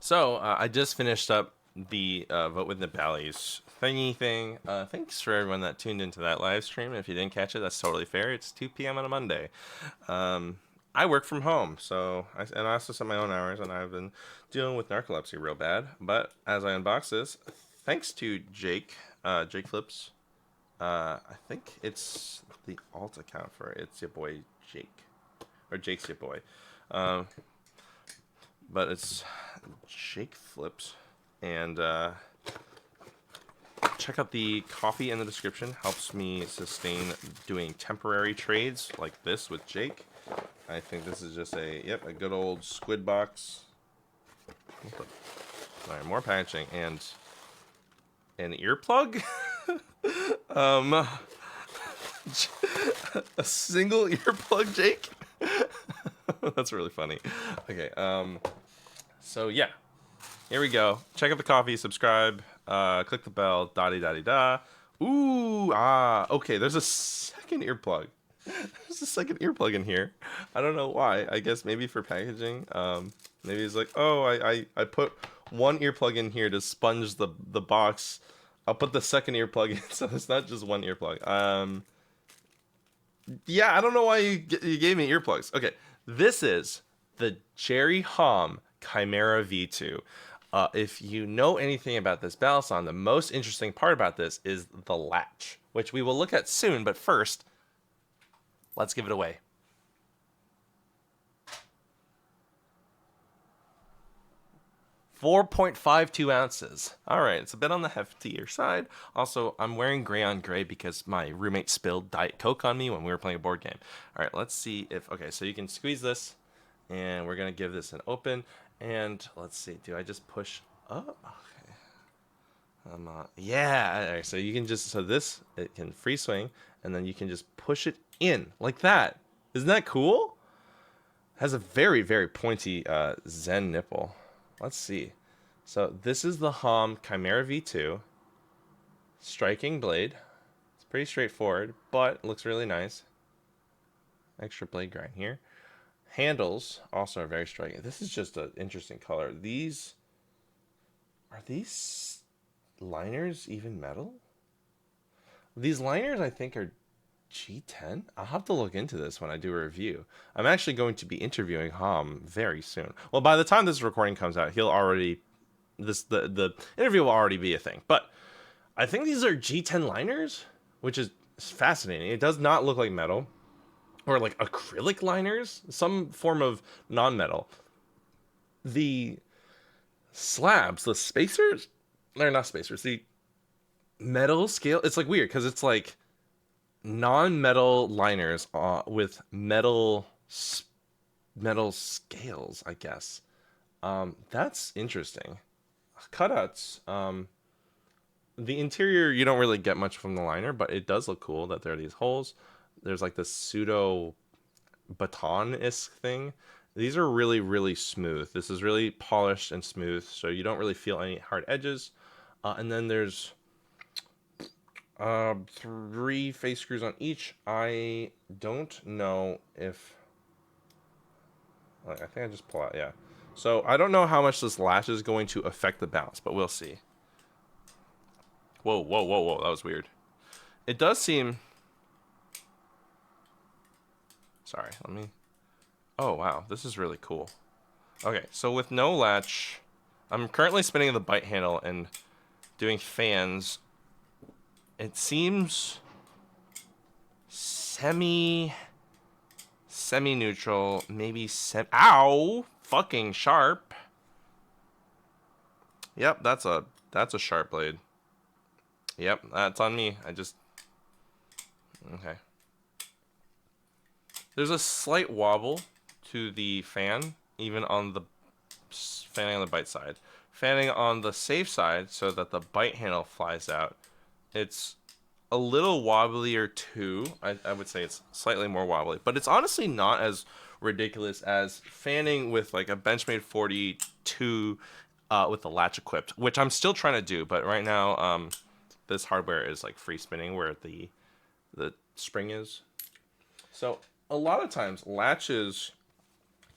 So I just finished up the Vote with the Bally's thingy thing. Thanks for everyone that tuned into that live stream. If you didn't catch it, that's totally fair. It's 2 p.m. on a Monday. I work from home, and I also set my own hours, and I've been dealing with narcolepsy real bad. But as I unbox this, thanks to Jake, Jake Flips, I think it's the alt account for it. It's your boy Jake, or Jake's your boy. Um, but it's Jake Flips, and check out the coffee in the description. Helps me sustain doing temporary trades like this with Jake. I think this is just a good old squid box. All right, more packaging and an earplug. um, a single earplug, Jake. That's really funny. Okay. So yeah, here we go. Check out the coffee, subscribe, click the bell, da-di-da-di-da. Ooh, okay, there's a second earplug. There's a second earplug in here. I don't know why. I guess maybe for packaging. Maybe it's like, oh, I put one earplug in here to sponge the box. I'll put the second earplug in, so it's not just one earplug. Yeah, I don't know why you gave me earplugs. Okay, this is the Hom Chimera V2. If you know anything about this Balisong, the most interesting part about this is the latch, which we will look at soon. But first, let's give it away. $4.52 ounces. All right, it's a bit on the heftier side. Also, I'm wearing gray on gray because my roommate spilled Diet Coke on me when we were playing a board game. All right, let's see if, okay, so you can squeeze this, and we're gonna give this an open, and let's see, do I just push up? Okay. Yeah, all right, so you can just, so this, it can free swing, and then you can just push it in like that. Isn't that cool? It has a very, very pointy Zen nipple. Let's see. So this is the Hom Chimera V2. Striking blade. It's pretty straightforward, but it looks really nice. Extra blade grind here. Handles also are very striking. This is just an interesting color. Are these liners even metal? These liners I think are G10? I'll have to look into this when I do a review. I'm actually going to be interviewing Hom very soon. Well, by the time this recording comes out, he'll already the interview will already be a thing. But I think these are G10 liners, which is fascinating. It does not look like metal or like acrylic liners, some form of non-metal. The slabs, the spacers, they're not spacers. The metal scale, it's like weird because it's like non-metal liners with metal scales, I guess. That's interesting. Cutouts. The interior you don't really get much from the liner, but it does look cool that there are these holes. There's like this pseudo baton-esque thing. These are really, really smooth. This is really polished and smooth, so you don't really feel any hard edges. And then there's 3 face screws on each. I don't know if, like, I think I just pull out, yeah. So I don't know how much this latch is going to affect the bounce, but we'll see. Whoa, whoa, whoa, whoa, that was weird. It does seem, sorry, let me, oh wow, this is really cool. Okay, so with no latch, I'm currently spinning the bite handle and doing fans. It seems semi-neutral, maybe ow, fucking sharp. Yep, that's a sharp blade. Yep, that's on me. Okay. There's a slight wobble to the fan, even on the fanning on the bite side. Fanning on the safe side so that the bite handle flies out. It's a little wobblier too. I would say it's slightly more wobbly, but it's honestly not as ridiculous as fanning with like a Benchmade 42 with the latch equipped, which I'm still trying to do, but right now this hardware is like free spinning where the spring is. So a lot of times latches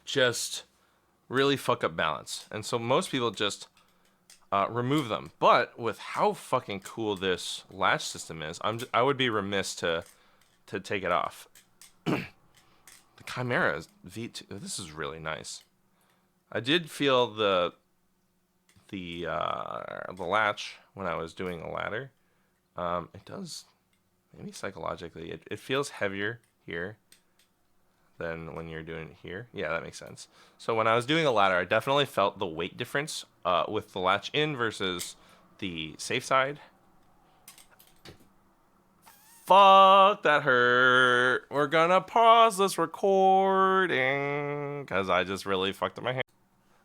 just really fuck up balance. And so most people just remove them. But with how fucking cool this latch system is, I would be remiss to take it off. The Chimera V2, this is really nice. I did feel the latch when I was doing a ladder. It does, maybe psychologically, it feels heavier here than when you're doing it here. Yeah, that makes sense. So when I was doing a ladder, I definitely felt the weight difference with the latch in versus the safe side. Fuck, that hurt. We're gonna pause this recording because I just really fucked up my hand.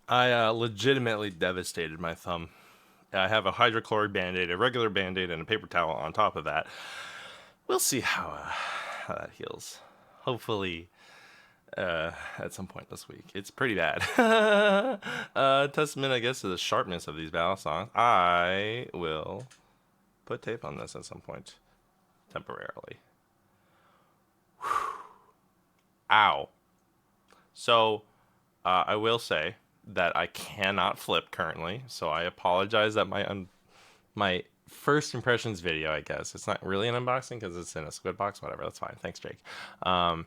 I legitimately devastated my thumb. I have a hydrochloric band-aid, a regular band-aid, and a paper towel on top of that. We'll see how that heals. Hopefully at some point this week. It's pretty bad. Testament, I guess, to the sharpness of these Balisongs. I will put tape on this at some point. Temporarily. Whew. Ow. So, I will say that I cannot flip currently, so I apologize that my first impressions video, I guess. It's not really an unboxing because it's in a squid box. Whatever, that's fine. Thanks, Jake. I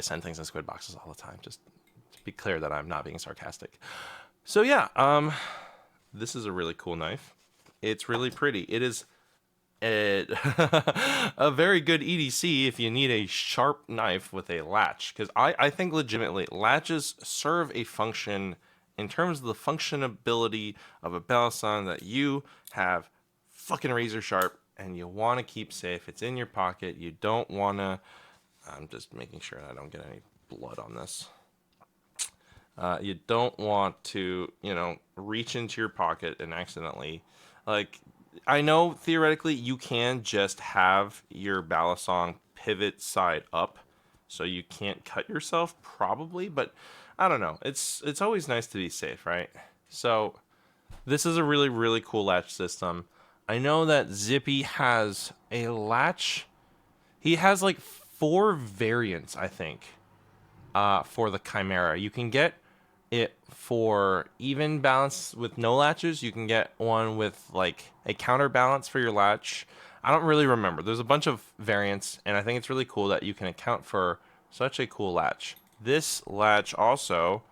send things in squid boxes all the time, just to be clear that I'm not being sarcastic. So yeah, this is a really cool knife. It's really pretty. It is a very good EDC if you need a sharp knife with a latch, because I think legitimately latches serve a function in terms of the functionability of a Balisong that you have fucking razor sharp and you want to keep safe. It's in your pocket. You don't want to... I'm just making sure I don't get any blood on this. You don't want to, you know, reach into your pocket and accidentally, like, I know theoretically you can just have your Balisong pivot side up, so you can't cut yourself probably, but I don't know. It's always nice to be safe, right? So this is a really, really cool latch system. I know that Zippy has a latch. He has like 4 variants, I think, for the Chimera. You can get it for even balance with no latches. You can get one with like a counterbalance for your latch. I don't really remember. There's a bunch of variants, and I think it's really cool that you can account for such a cool latch. This latch also,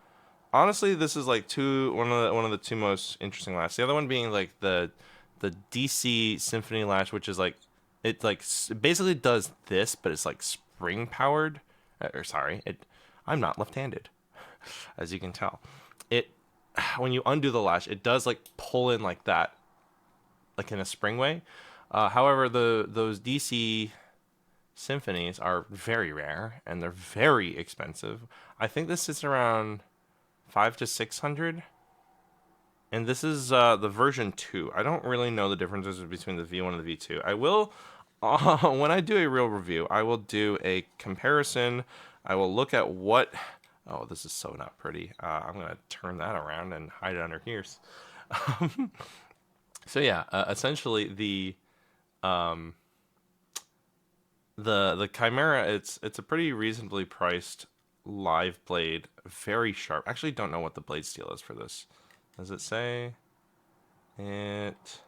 honestly, this is like one of the 2 most interesting latches. The other one being like the DC Symphony latch, which is like, it like basically does this, but it's like spring powered. I'm not left-handed, as you can tell. It, when you undo the latch, it does like pull in like that, like in a spring way. However, those DC Symphonies are very rare and they're very expensive. I think this is around $500 to $600. And this is the version 2. I don't really know the differences between the V1 and the V2. I will, when I do a real review, I will do a comparison. I will look at what... Oh, this is so not pretty. I'm going to turn that around and hide it under here. So yeah, essentially the Chimera, it's a pretty reasonably priced live blade, very sharp. Actually, don't know what the blade steel is for this. Does it say? It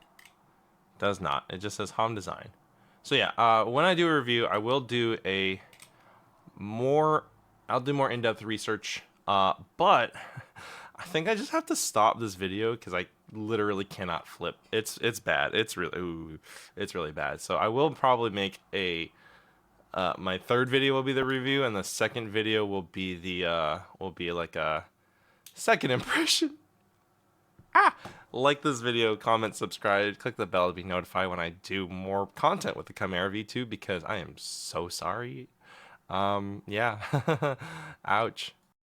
does not. It just says Hom Design. So yeah, when I do a review, I will do I'll do more in-depth research. But I think I just have to stop this video because I literally cannot flip. It's bad. It's really bad. So I will probably make my 3rd video will be the review, and the 2nd video will be like a second impression. Like this video, comment, subscribe, click the bell to be notified when I do more content with the Chimera V2, because I am so sorry. Yeah. Ouch.